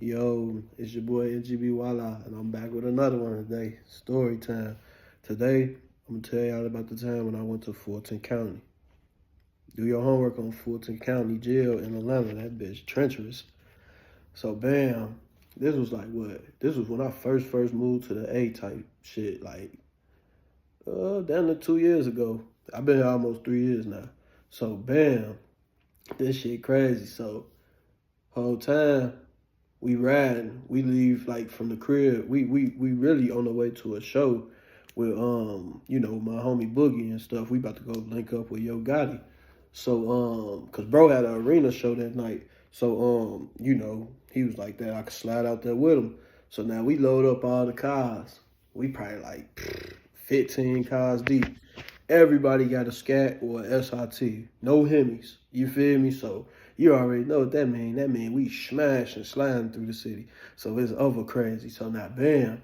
Yo, it's your boy NGB Walla, and I'm back with another one today. Story time. Today, I'm gonna tell y'all about the time when I went to Fulton County. Do your homework on Fulton County Jail in Atlanta. That bitch treacherous. So bam, this was like what? This was when I first moved to the A type shit. Like, down to 2 years ago. I've been here almost 3 years now. So bam, this shit crazy. So whole time we leave like from the crib. We really on the way to a show with my homie Boogie and stuff. We about to go link up with Yo Gotti. So cause bro had an arena show that night. So he was like that I could slide out there with him. So now we load up all the cars. We probably like 15 cars deep. Everybody got a scat or a SRT. No Hemis. You feel me? So you already know what that mean. That mean we smash and sliding through the city. So it's over crazy. So now bam.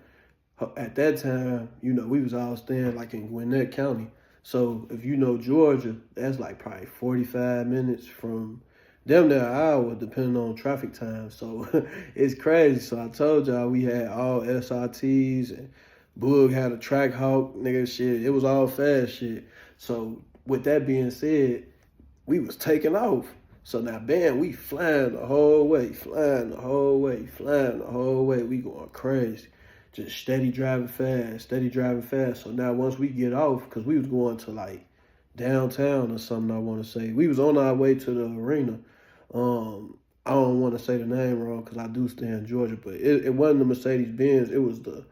At that time, we was all staying like in Gwinnett County. So if you know Georgia, that's like probably 45 minutes from damn near an hour, depending on traffic time. So it's crazy. So I told y'all we had all SRTs and Boog had a track hawk, nigga shit. It was all fast shit. So with that being said, we was taking off. So now bam, we flying the whole way, flying the whole way, flying the whole way. We going crazy. Just steady driving fast, steady driving fast. So now once we get off, because we was going to like downtown or something, I want to say. We was on our way to the arena. I don't want to say the name wrong because I do stay in Georgia, but it wasn't the Mercedes-Benz. It was the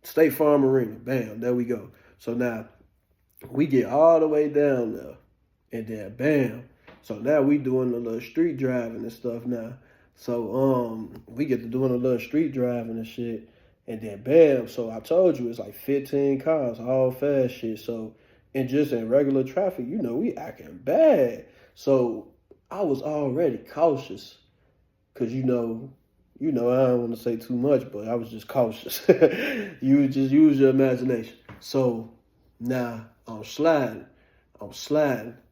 State Farm Arena. Bam, there we go. So now we get all the way down there, and then bam. So now we doing a little street driving and stuff now. So we get to doing a little street driving and shit. And then bam, so I told you it's like 15 cars, all fast shit. So and just in regular traffic, we acting bad. So I was already cautious. Cause I don't want to say too much, but I was just cautious. You just use your imagination. So now I'm sliding.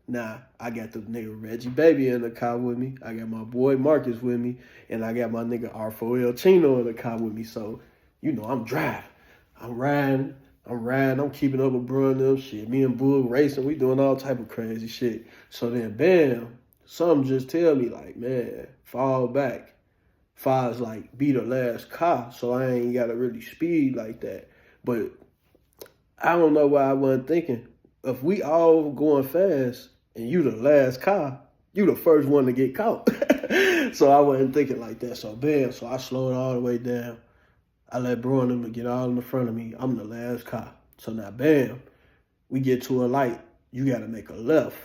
Now I got the nigga Reggie Baby in the car with me. I got my boy Marcus with me, and I got my nigga R4L Chino in the car with me. So, I'm driving. I'm riding. I'm keeping up with bro and them shit. Me and Boog racing. We doing all type of crazy shit. So then bam, something just tell me like, man, fall back. Far as like be the last car, so I ain't gotta really speed like that. But I don't know why I wasn't thinking. If we all going fast and you the last car, you the first one to get caught. So I wasn't thinking like that. So bam, so I slowed all the way down. I let bro and them get all in the front of me. I'm the last car. So now bam, we get to a light. You gotta make a left.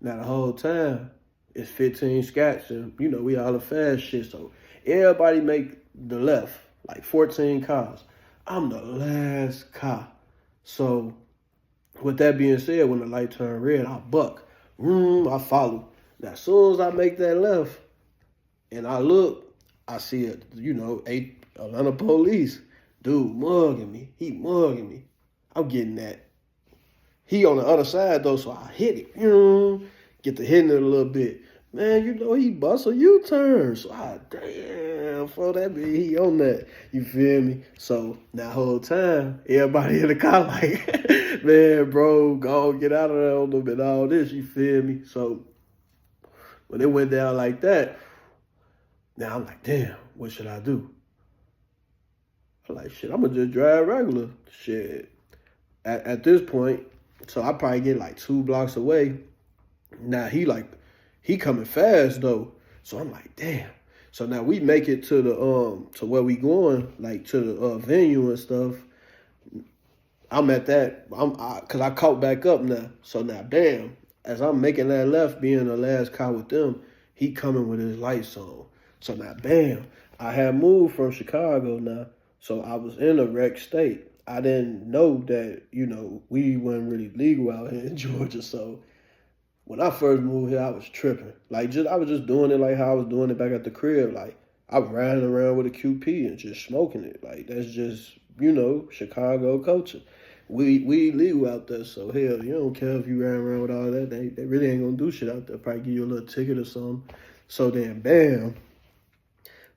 Now the whole time, it's 15 scats and, we all the fast shit. So everybody make the left, like 14 cars. I'm the last car. So with that being said, when the light turned red, I buck. I follow. Now as soon as I make that left and I look, I see it, 8 Atlanta police. Dude mugging me. He mugging me. I'm getting that. He on the other side though, so I hit it. Get to hitting it a little bit. Man, he bust a U-turn. So damn, for that be he on that. You feel me? So that whole time, everybody in the car like, man, bro, go get out of there on them and all this. You feel me? So when it went down like that, now I'm like, damn, what should I do? I'm like, shit, I'm gonna just drive regular. Shit. At this point, so I probably get like 2 blocks away. Now he coming fast though. So I'm like, damn. So now we make it to the to where we going, like to the venue and stuff. I'm at that. Cause I caught back up now. So now bam, as I'm making that left, being the last car with them, he coming with his lights on. So now bam, I had moved from Chicago now. So I was in a wrecked state. I didn't know that, we weren't really legal out here in Georgia. So when I first moved here, I was tripping. I was just doing it like how I was doing it back at the crib. Like, I was riding around with a QP and just smoking it. Like, that's just, Chicago culture. We illegal out there, so hell, you don't care if you ran around with all that. They really ain't gonna do shit out there. Probably give you a little ticket or something. So then, bam.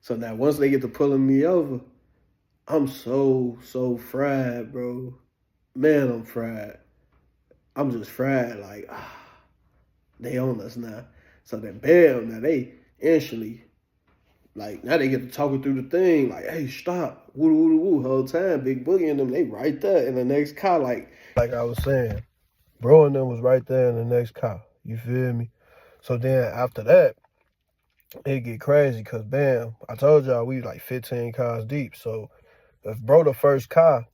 So now once they get to pulling me over, I'm so fried, bro. Man, I'm fried. I'm just fried. Like, they on us now. So then, bam, now they instantly, like, now they get to talking through the thing. Like, hey, stop. Woo, woo, woo, woo. Whole time, Big Boogie and them, they right there in the next car. Like I was saying, bro and them was right there in the next car. You feel me? So then after that, it get crazy because, bam, I told y'all we like 15 cars deep. So if bro the first car,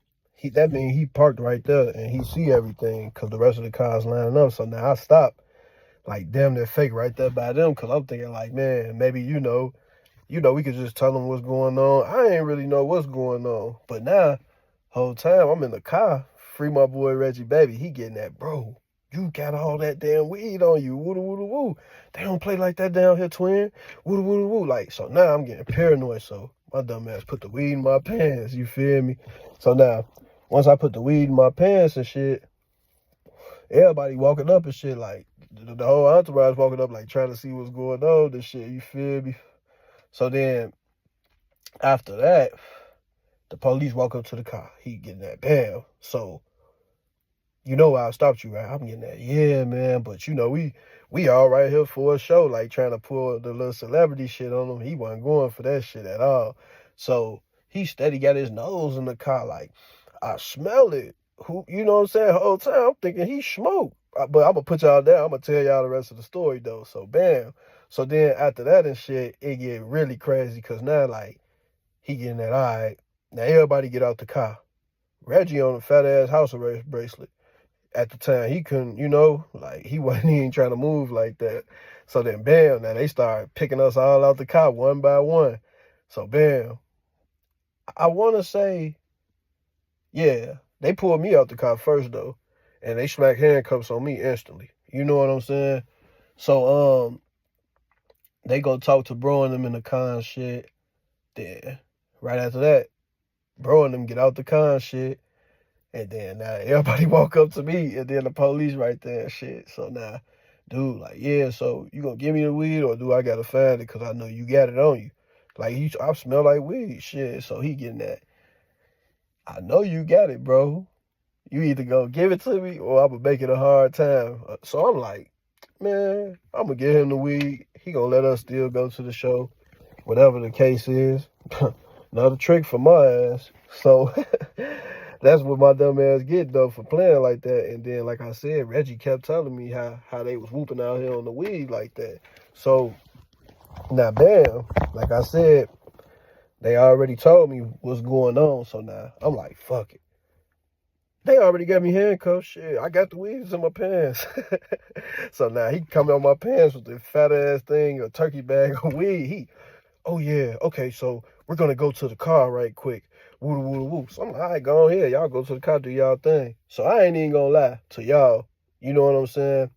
that means he parked right there and he see everything because the rest of the cars lining up. So now I stop, like, damn near fake right there by them because I'm thinking, like, man, maybe, we could just tell them what's going on. I ain't really know what's going on. But now, whole time, I'm in the car, free my boy Reggie Baby. He getting that, bro, you got all that damn weed on you. Woo woo woo. They don't play like that down here, twin. Woo woo woo. Like, so now I'm getting paranoid. So my dumb ass put the weed in my pants. You feel me? So now, once I put the weed in my pants and shit, everybody walking up and shit, like, the whole entourage walking up, like, trying to see what's going on and shit. You feel me? So then, after that, the police walk up to the car. He getting that bam. So, you know why I stopped you, right? I'm getting that, yeah, man. But we all right here for a show, like trying to pull the little celebrity shit on him. He wasn't going for that shit at all. So he steady got his nose in the car, like, I smell it. Who, you know what I'm saying? The whole time I'm thinking he smoked. But I'm gonna put y'all down. I'm gonna tell y'all the rest of the story though. So bam. So then after that and shit, it get really crazy because now, like, he getting that, all right, now everybody get out the car. Reggie on a fat ass house arrest bracelet. At the time, he couldn't, like, he wasn't even trying to move like that. So then, bam, now they start picking us all out the car one by one. So, bam, I want to say, yeah, they pulled me out the car first, though, and they smacked handcuffs on me instantly. You know what I'm saying? So, they go talk to bro and them in the car and shit. Then, right after that, bro and them get out the car and shit. And then now everybody walk up to me, and then the police right there and shit. So now, dude, like, yeah, so you gonna give me the weed or do I gotta find it? Cause I know you got it on you. Like, I smell like weed, shit. So he getting that. I know you got it, bro. You either gonna give it to me or I'm gonna make it a hard time. So I'm like, man, I'm gonna give him the weed. He gonna let us still go to the show, whatever the case is. Another trick for my ass. So that's what my dumb ass get though for playing like that. And then, like I said, Reggie kept telling me how they was whooping out here on the weed like that. So now, bam, like I said, they already told me what's going on. So now I'm like, fuck it. They already got me handcuffed. Shit, I got the weeds in my pants. So now he coming on my pants with the fat ass thing, a turkey bag of weed. Oh yeah, okay, so we're gonna go to the car right quick. Woo woo woo. So I'm like, all right, go ahead. Y'all go to the car, do y'all thing. So I ain't even gonna lie to y'all. You know what I'm saying?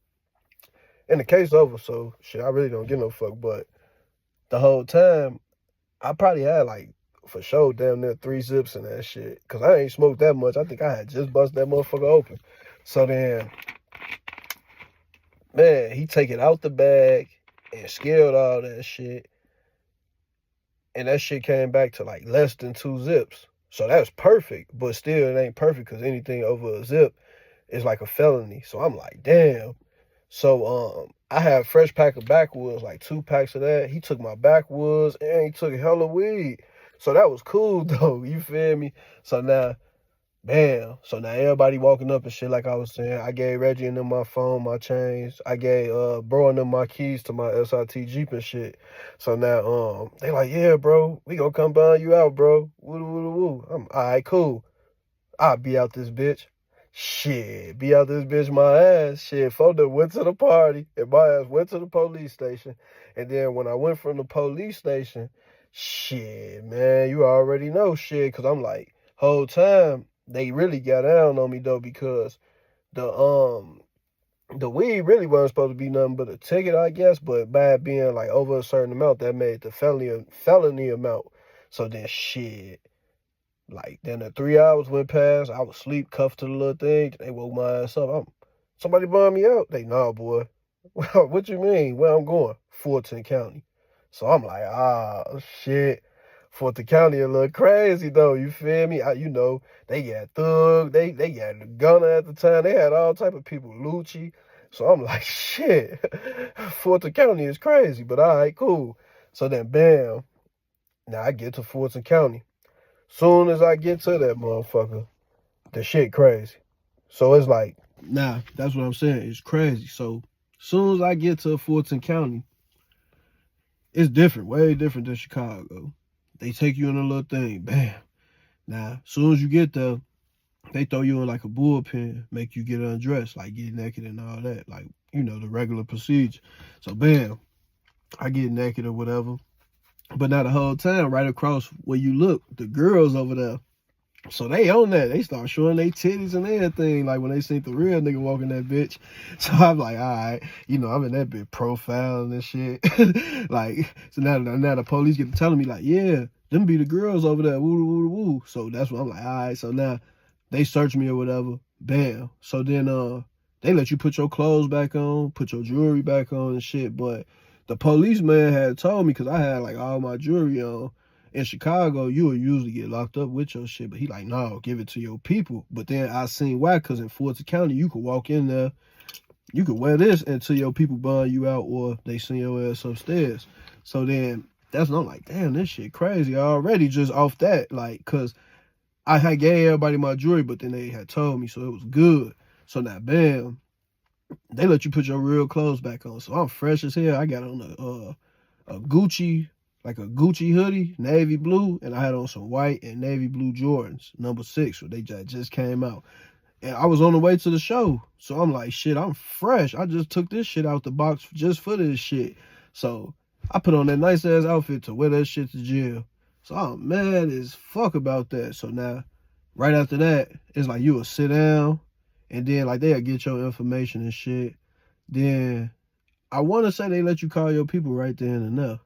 And the case over, so shit, I really don't give no fuck. But the whole time, I probably had, like, for sure, damn near 3 zips in that shit. Cause I ain't smoked that much. I think I had just busted that motherfucker open. So then, man, he take it out the bag and scaled all that shit. And that shit came back to like less than 2 zips. So that's perfect, but still it ain't perfect because anything over a zip is like a felony. So I'm like, damn. So I had a fresh pack of backwoods, like 2 packs of that. He took my backwoods and he took hella weed. So that was cool though, you feel me? So now, bam. So now everybody walking up and shit, like I was saying. I gave Reggie and them my phone, my chains. I gave bro and them my keys to my SRT Jeep and shit. So now they like, yeah, bro, we gonna come buying you out, bro. Woo woo woo. I'm all right, cool. I'll be out this bitch. Shit, be out this bitch my ass. Shit, Fulton went to the party and my ass went to the police station. And then when I went from the police station, shit, man, you already know shit. Cause I'm like, whole time, they really got down on me though because the weed really wasn't supposed to be nothing but a ticket, I guess, but by it being like over a certain amount, that made the felony amount. So then shit, like then the 3 hours went past, I was asleep, cuffed to the little thing, they woke my ass up. Somebody bummed me out. They, nah, boy. What you mean? Where I'm going? Fulton County. So I'm like, shit. Fulton County a little crazy though, you feel me? They got Thug, they got the Gunner at the time. They had all type of people, Lucci. So I'm like, shit, Fulton County is crazy, but all right, cool. So then, bam, now I get to Fulton County. Soon as I get to that motherfucker, the shit crazy. So it's like, nah, that's what I'm saying. It's crazy. So soon as I get to Fulton County, it's different, way different than Chicago. They take you in a little thing, bam. Now, as soon as you get there, they throw you in like a bullpen, make you get undressed, like get naked and all that, like, the regular procedure. So, bam, I get naked or whatever. But now the whole time, right across where you look, the girls over there, so they on that. They start showing their titties and everything, like when they seen the real nigga walking that bitch. So I'm like, all right, I'm in that bitch profiling and shit. Like, so now the police get to telling me, like, yeah, them be the girls over there, woo, woo, woo. So that's what I'm like, all right. So now they search me or whatever, bam. So then they let you put your clothes back on, put your jewelry back on and shit. But the policeman had told me, because I had like all my jewelry on, in Chicago, you would usually get locked up with your shit, but he like, no, give it to your people. But then I seen why, because in Fulton County, you could walk in there, you could wear this until your people bond you out or they send your ass upstairs. So then that's when I'm like, damn, this shit crazy already just off that. Like, because I had gave everybody my jewelry, but then they had told me, so it was good. So now, bam, they let you put your real clothes back on. So I'm fresh as hell. I got on a Gucci, like a Gucci hoodie, navy blue, and I had on some white and navy blue Jordans, number 6, where they just came out. And I was on the way to the show. So I'm like, shit, I'm fresh. I just took this shit out the box just for this shit. So I put on that nice ass outfit to wear that shit to jail. So I'm mad as fuck about that. So now, right after that, it's like you will sit down and then like they'll get your information and shit. Then I want to say they let you call your people right then and there.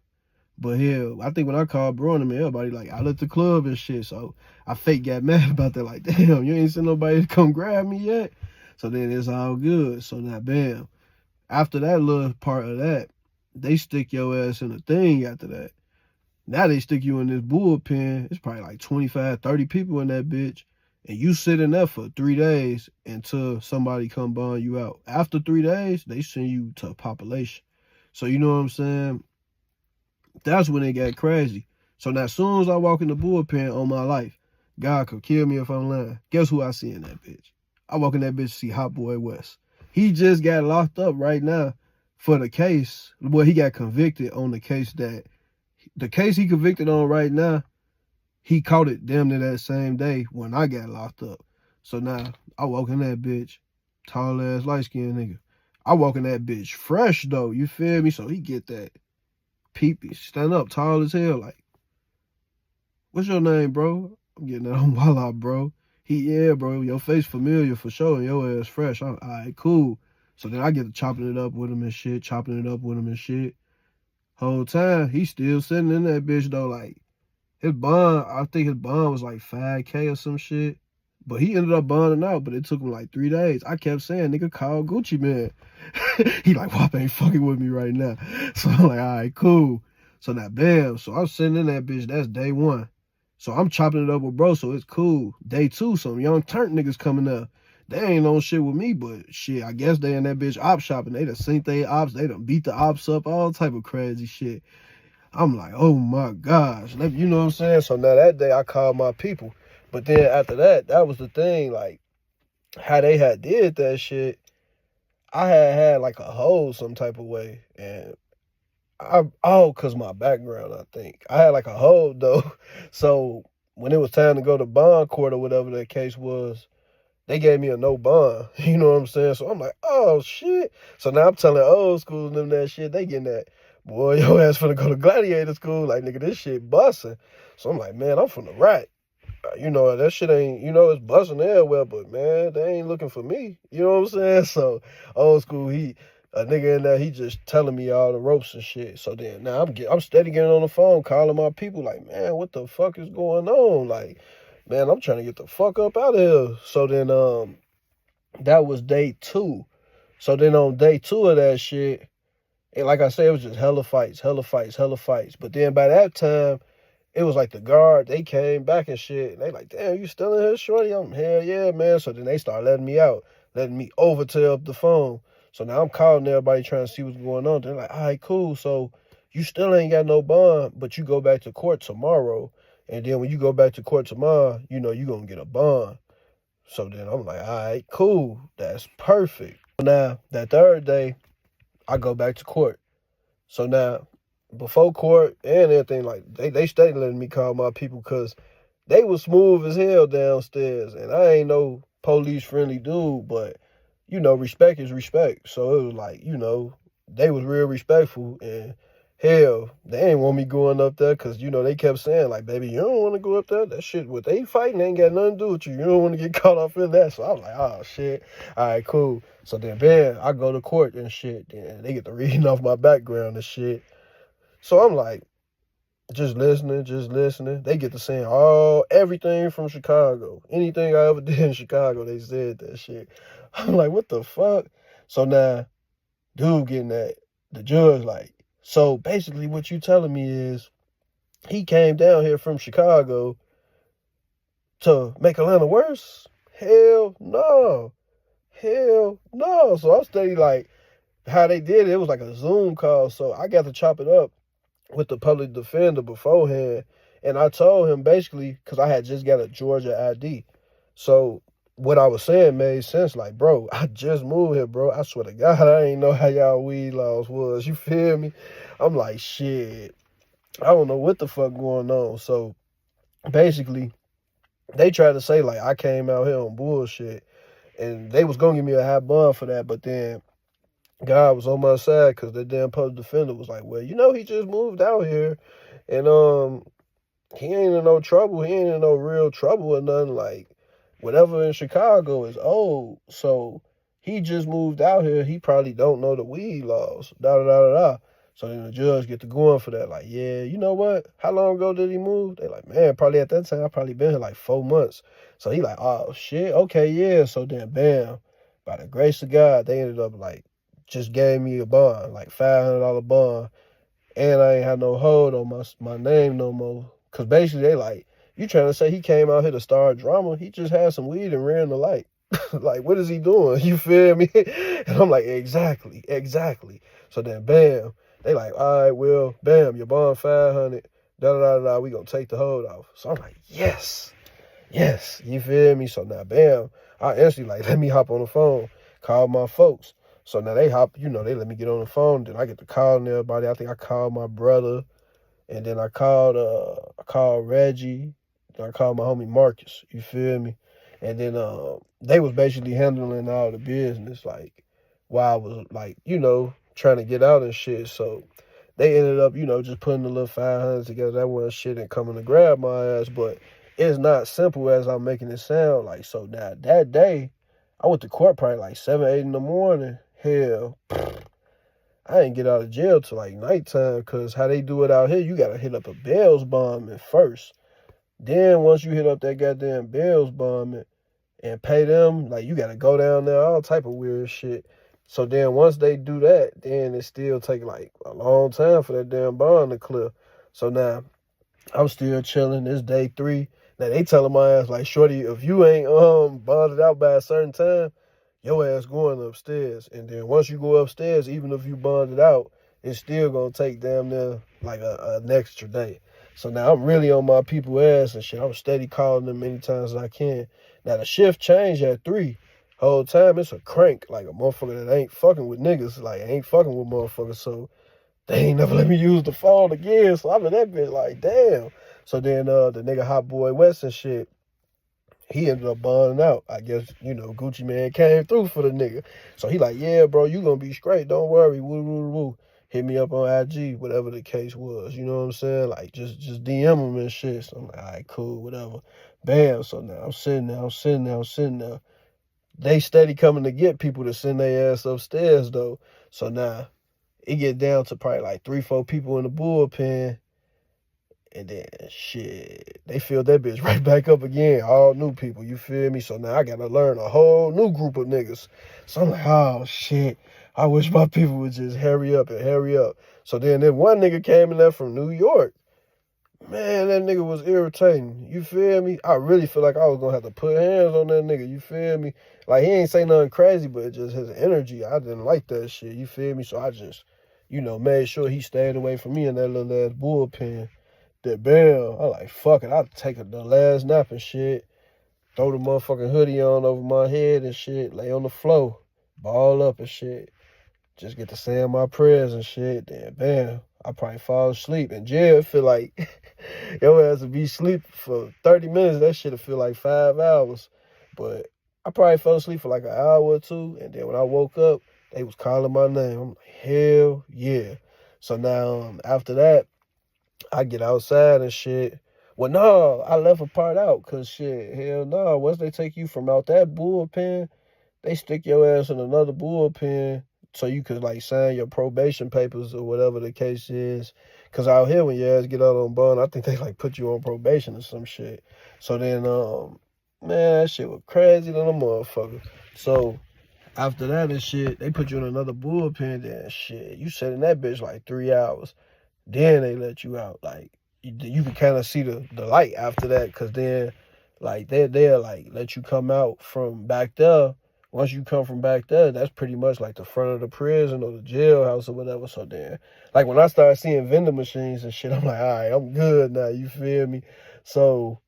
But hell, I think when I called bro and everybody like out at the club and shit, so I fake got mad about that. Like, damn, you ain't seen nobody to come grab me yet. So then it's all good. So now, bam, after that little part of that, they stick your ass in a thing after that. Now they stick you in this bullpen. It's probably like 25, 30 people in that bitch. And you sit in there for 3 days until somebody come bond you out. After 3 days, they send you to a population. So you know what I'm saying? That's when it got crazy. So now as soon as I walk in the bullpen on my life, God could kill me if I'm lying. Guess who I see in that bitch? I walk in that bitch to see Hot Boy West. He just got locked up right now for the case. Well, he got convicted on the case he convicted on right now, he caught it damn near that same day when I got locked up. So now I walk in that bitch, tall ass, light skinned nigga. I walk in that bitch fresh though, you feel me? So he get that peepee, stand up, tall as hell, like, what's your name, bro? I'm getting that on Walla, bro. Yeah, bro, your face familiar for sure, and your ass fresh. All right, cool. So then I get to chopping it up with him and shit. Whole time, he still sitting in that bitch, though, like, I think his bond was like 5K or some shit. But he ended up bonding out, but it took him like 3 days. I kept saying, nigga, call Gucci Man. He like, Wop ain't fucking with me right now. So I'm like, all right, cool. So now, bam. So I'm sitting in that bitch. That's day 1. So I'm chopping it up with bro, so it's cool. Day 2, some young turnt niggas coming up. They ain't on shit with me, but shit, I guess they in that bitch op shopping. They done seen they ops. They done beat the ops up, all type of crazy shit. I'm like, oh my gosh. You know what I'm saying? So now that day I called my people. But then after that, that was the thing, like, how they had did that shit, I had like a hole some type of way. And cause my background, I think. I had like a hole though. So when it was time to go to bond court or whatever that case was, they gave me a no bond. You know what I'm saying? So I'm like, oh shit. So now I'm telling old school and them that shit, they getting that, boy, your ass finna go to gladiator school. Like, nigga, this shit busting. So I'm like, man, I'm from the rack. That shit ain't, it's busting everywhere, but man, they ain't looking for me. You know what I'm saying? So old school, a nigga in there, he just telling me all the ropes and shit. So then now I'm steady getting on the phone, calling my people like, man, what the fuck is going on? Like, man, I'm trying to get the fuck up out of here. So then that was day 2. So then on day 2 of that shit, And like I said, it was just hella fights, hella fights, hella fights. But then by that time, it was like the guard, they came back and shit. And they like, damn, you still in here, shorty? I'm, hell yeah, man. So then they started letting me out, letting me overtell the phone. So now I'm calling everybody trying to see what's going on. They're like, all right, cool. So you still ain't got no bond, but you go back to court tomorrow. And then when you go back to court tomorrow, you know, you're going to get a bond. So then I'm like, all right, cool. That's perfect. Now, that third day, I go back to court. So now, before court and everything, like, they stayed letting me call my people because they was smooth as hell downstairs. And I ain't no police-friendly dude, but, you know, respect is respect. So it was like, you know, they was real respectful. And hell, they ain't want me going up there because, you know, they kept saying, like, baby, you don't want to go up there. That shit, what they fighting ain't got nothing to do with you. You don't want to get caught up in that. So I was like, oh, shit. All right, cool. So then, man, I go to court and shit. Then they get to reading off my background and shit. So I'm like, just listening, just listening. They get to saying everything from Chicago. Anything I ever did in Chicago, they said that shit. I'm like, what the fuck? So now, dude getting that, the judge like, so basically what you telling me is he came down here from Chicago to make Atlanta worse? Hell no. Hell no. So I'm steady like, how they did it was like a Zoom call. So I got to chop it up with the public defender beforehand. And I told him basically, because I had just got a Georgia ID. So what I was saying made sense. Like, bro, I just moved here, bro. I swear to God, I ain't know how y'all weed laws was. You feel me? I'm like, shit, I don't know what the fuck going on. So basically, they tried to say, like, I came out here on bullshit. And they was going to give me a high bond for that. But then God was on my side because the damn public defender was like, well, you know, he just moved out here. And he ain't in no trouble. He ain't in no real trouble or nothing. Like, whatever in Chicago is old. So he just moved out here. He probably don't know the weed laws. Da da da da da. So then the judge get to going for that. Like, yeah, you know what? How long ago did he move? They like, man, probably at that time, I probably been here like 4 months. So he like, oh shit, okay, yeah. So then bam, by the grace of God, they ended up like just gave me a bond, like $500 bond. And I ain't had no hold on my name no more. Cause basically they like, you trying to say he came out here to start drama? He just had some weed and ran the light. Like, what is he doing? You feel me? And I'm like, exactly, exactly. So then bam, they like, all right, well, bam, your bond 500, da da da da, we gonna take the hold off. So I'm like, yes, yes, you feel me? So now bam, I instantly like, let me hop on the phone, call my folks. So now they hop, you know, they let me get on the phone. Then I get to calling everybody. I think I called my brother, and then I called Reggie. Then I called my homie Marcus. You feel me? And then they was basically handling all the business, like while I was like, you know, trying to get out and shit. So they ended up, you know, just putting the little 500 together. That wasn't shit and coming to grab my ass, but it's not simple as I'm making it sound. Like, so now that day, I went to court probably like 7, 8 in the morning. Hell, I didn't get out of jail till like nighttime because how they do it out here, you got to hit up a bail's bombing first. Then once you hit up that goddamn bail's bombing and pay them, like you got to go down there, all type of weird shit. So then once they do that, then it still take like a long time for that damn bond to clear. So now I'm still chilling. It's day 3. Now they telling my ass like, shorty, if you ain't bonded out by a certain time, your ass going upstairs. And then once you go upstairs, even if you bonded out, it's still gonna take damn near like an extra day. So now I'm really on my people ass and shit. I'm steady calling them many times as I can. Now the shift changed at 3. Whole time it's a crank, like a motherfucker that ain't fucking with niggas, like ain't fucking with motherfuckers. So they ain't never let me use the phone again. So I'm in that bitch like, damn. So then the nigga Hot Boy West and shit, he ended up bonding out. I guess, you know, Gucci Man came through for the nigga. So he like, yeah, bro, you gonna be straight. Don't worry. Woo, woo, woo. Hit me up on IG, whatever the case was. You know what I'm saying? Like, just DM him and shit. So I'm like, all right, cool, whatever. Bam. So now I'm sitting there. They steady coming to get people to send their ass upstairs, though. So now it get down to probably like 3, 4 people in the bullpen. And then, shit, they filled that bitch right back up again. All new people, you feel me? So now I got to learn a whole new group of niggas. So I'm like, oh, shit. I wish my people would just hurry up and hurry up. So then one nigga came in there from New York. Man, that nigga was irritating. You feel me? I really feel like I was going to have to put hands on that nigga. You feel me? Like, he ain't say nothing crazy, but just his energy. I didn't like that shit. You feel me? So I just, made sure he stayed away from me in that little ass bullpen. That bam, I like, fuck it. I'd take the last nap and shit. Throw the motherfucking hoodie on over my head and shit. Lay on the floor. Ball up and shit. Just get to saying my prayers and shit. Then bam, I probably fall asleep. In jail, it feel like your ass would be asleep for 30 minutes. That shit'll feel like 5 hours. But I probably fell asleep for like an hour or two. And then when I woke up, they was calling my name. I'm like, hell yeah. So now after that, I get outside and shit. Well, no, I left a part out because shit, hell no. Once they take you from out that bullpen, they stick your ass in another bullpen so you could like sign your probation papers or whatever the case is. Because out here, when your ass get out on bond, I think they like put you on probation or some shit. So then, man, that shit was crazy than a motherfucker. So after that and shit, they put you in another bullpen. Then shit, you sat in that bitch like 3 hours. Then they let you out. Like, you can kind of see the light after that, because then, like, they'll, like, let you come out from back there. Once you come from back there, that's pretty much, like, the front of the prison or the jailhouse or whatever. So then, like, when I started seeing vending machines and shit, I'm like, all right, I'm good now, you feel me? So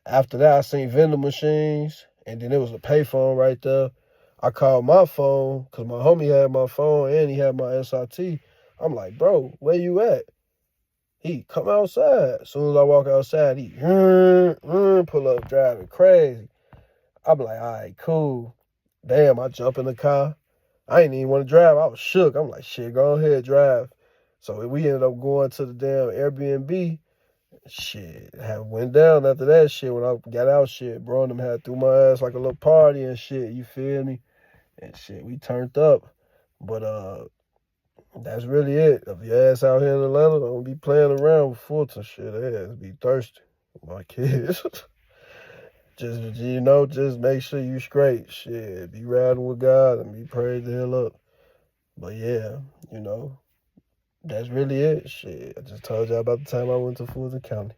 after that, I seen vending machines, and then there was a payphone right there. I called my phone, because my homie had my phone, and he had my SIT. I'm like, bro, where you at? He come outside. As soon as I walk outside, he pull up driving crazy. I be like, all right, cool. Damn, I jump in the car. I ain't even want to drive. I was shook. I'm like, shit, go ahead, drive. So we ended up going to the damn Airbnb. Shit, went down after that shit. When I got out, shit, bro, and them had threw my ass like a little party and shit. You feel me? And shit, we turned up. But that's really it. If your ass out here in Atlanta, don't be playing around with Fulton shit. They ass be thirsty. My kids. just make sure you straight. Shit, be riding with God and be prayed the hell up. But yeah, that's really it. Shit, I just told y'all about the time I went to Fulton County.